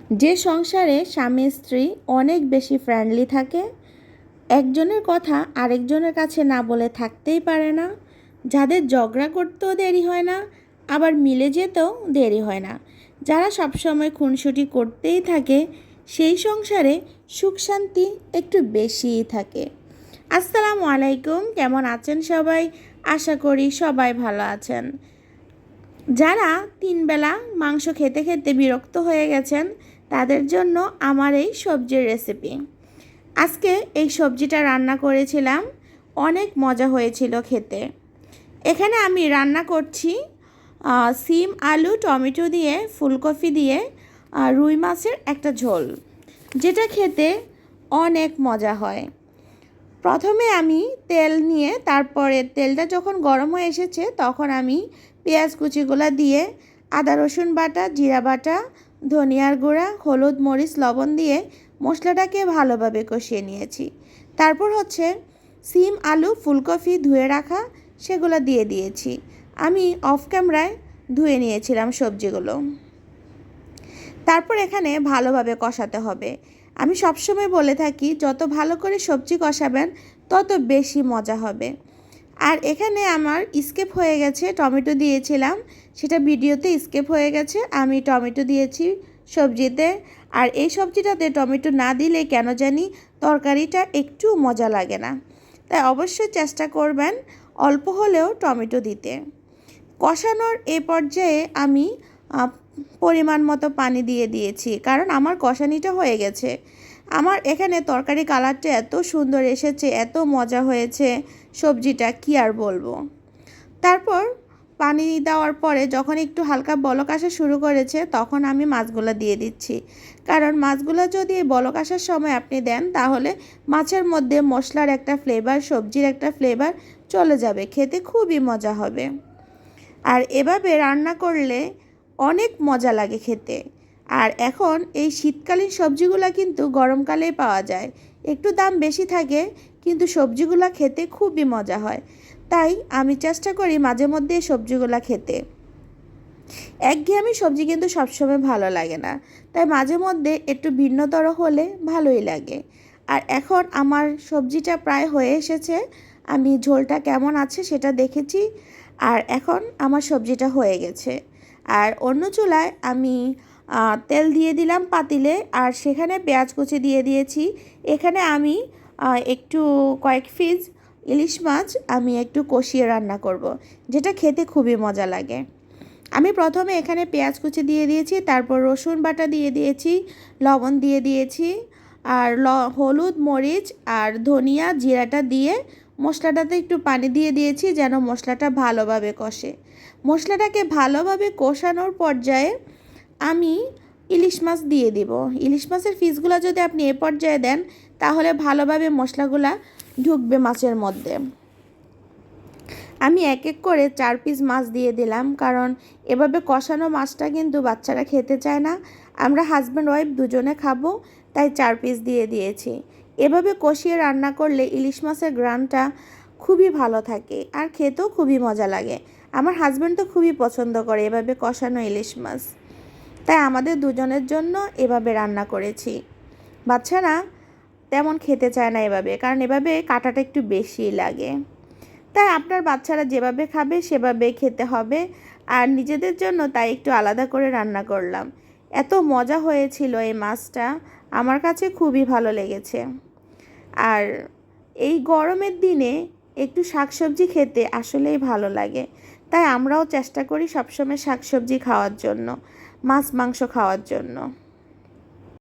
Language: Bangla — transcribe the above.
যে সংসারে স্বামী স্ত্রী অনেক বেশি ফ্রেন্ডলি থাকে, একজনের কথা আরেকজনের কাছে না বলে থাকতেই পারে না, যাদের ঝগড়া করতেও দেরি হয় না, আবার মিলে যেতেও দেরি হয় না, যারা সবসময় খুনসুটি করতেই থাকে, সেই সংসারে সুখ শান্তি একটু বেশিই থাকে। আসসালামু আলাইকুম, কেমন আছেন সবাই? আশা করি সবাই ভালো আছেন। যারা 3 বেলা মাংস খেতে খেতে বিরক্ত হয়ে গেছেন, তাদের জন্য আমার এই সবজির রেসিপি। আজকে এই সবজিটা রান্না করেছিলাম, অনেক মজা হয়েছিল খেতে। এখানে আমি রান্না করছি সিম, আলু, টমেটো দিয়ে, ফুলকপি দিয়ে রুই মাছের একটা ঝোল, যেটা খেতে অনেক মজা হয়। প্রথমে আমি তেল নিয়ে, তারপরে তেলটা যখন গরম হয়ে এসেছে তখন আমি পেঁয়াজ কুচিগুলো দিয়ে, আদা রসুন বাটা, জিরা বাটা, ধনিয়ার গুঁড়া, হলুদ, মরিচ, লবণ দিয়ে মশলাটাকে ভালোভাবে কষিয়ে নিয়েছি। তারপর সিম, আলু, ফুলকপি ধুয়ে রাখা সেগুলো দিয়ে দিয়েছি। আমি অফ ক্যামেরায় ধুয়ে নিয়েছিলাম সবজিগুলো। তারপর এখানে ভালোভাবে কষাতে হবে। আমি সবসময় বলে থাকি, যত ভালো করে সবজি কষাবেন তত বেশি মজা হবে। আর এখানে আমার স্কিপ হয়ে গেছে, টমেটো দিয়েছিলাম, সেটা ভিডিওতে স্কিপ হয়ে গেছে। আমি টমেটো দিয়েছি সবজিতে, আর এই সবজিটাতে টমেটো না দিলে কেন জানি তরকারিটা একটু মজা লাগে না। তাই অবশ্যই চেষ্টা করবেন অল্প হলেও টমেটো দিতে। কষানোর এই পর্যায়ে আমি পরিমাণ মতো পানি দিয়ে দিয়েছি, কারণ আমার কষানিটা হয়ে গেছে। আমার এখানে তরকারি কালারটা এত সুন্দর এসেছে, এত মজা হয়েছে সবজিটা, কি আর বলবো। তারপর পানি দেওয়ার পরে যখন একটু হালকা বলক আসা শুরু করেছে, তখন আমি মাছগুলো দিয়ে দিচ্ছি। কারণ মাছগুলো যদি বলক আসার সময় আপনি দেন, তাহলে মাছের মধ্যে মশলার একটা ফ্লেভার, সবজির একটা ফ্লেভার চলে যাবে, খেতে খুবই মজা হবে। আর এভাবে রান্না করলে অনেক মজা লাগে খেতে। আর এখন এই শীতকালীন সবজিগুলো কিন্তু গরমকালেই পাওয়া যায়, একটু দাম বেশি থাকে, কিন্তু সবজিগুলো খেতে খুবই মজা হয়। তাই আমি চেষ্টা করি মাঝে মধ্যে এই সবজিগুলো খেতে। একঘেয়েমি সবজি কিন্তু সবসময় ভালো লাগে না, তাই মাঝে মধ্যে একটু ভিন্নতর হলে ভালোই লাগে। আর এখন আমার সবজিটা প্রায় হয়ে এসেছে, আমি ঝোলটা কেমন আছে সেটা দেখেছি, আর এখন আমার সবজিটা হয়ে গেছে। আর অন্য চুলায় আমি তেল দিয়ে দিলাম পাতিলে, আর সেখানে পেঁয়াজ কুচি দিয়ে দিয়েছি। এখানে আমি একটু কয়েক পিস ইলিশ মাছ আমি একটু কষিয়ে রান্না করব, যেটা খেতে খুবই মজা লাগে। আমি প্রথমে এখানে পেঁয়াজ কুচি দিয়ে দিয়েছি, তারপর রসুন বাটা দিয়ে দিয়েছি, লবণ দিয়ে দিয়েছি, আর হলুদ, মরিচ আর ধনিয়া, জিরাটা দিয়ে মশলাটাতে একটু পানি দিয়ে দিয়েছি যেন মশলাটা ভালোভাবে কষে। মশলাটাকে ভালোভাবে কষানোর পর্যায়ে আমি ইলিশ মাছ দিয়ে দিব। ইলিশ মাছের পিসগুলো যদি আপনি এ পর্যায়ে দেন, তাহলে ভালোভাবে মশলাগুলা ঢুকবে মাছের মধ্যে। আমি এক এক করে 4 পিস মাছ দিয়ে দিলাম, কারণ এভাবে কষানো মাছটা কিন্তু বাচ্চারা খেতে চায় না, আমরা হাজব্যান্ড ওয়াইফ দুজনে খাবো, তাই 4 পিস দিয়ে দিয়েছি। এভাবে কষিয়ে রান্না করলে ইলিশ মাছের ঘ্রাণটা খুবই ভালো থাকে, আর খেতেও খুবই মজা লাগে। আমার হাজব্যান্ড তো খুবই পছন্দ করে এভাবে কষানো ইলিশ মাছ, তাই আমাদের দুজনের জন্য এভাবে রান্না করেছি। বাচ্চারা তেমন খেতে চায় না এভাবে, কারণ এভাবে কাটাটা একটু বেশি লাগে। তাই আপনার বাচ্চারা যেভাবে খাবে সেভাবে খেতে হবে, আর নিজেদের জন্য তাই একটু আলাদা করে রান্না করলাম। এত মজা হয়েছিল এই মাছটা, আমার কাছে খুবই ভালো লেগেছে। আর এই গরমের দিনে একটু শাকসবজি খেতে আসলেই ভালো লাগে, তাই আমরাও চেষ্টা করি সবসময় শাকসবজি খাওয়ার জন্য, মাছ মাংস খাওয়ার জন্য।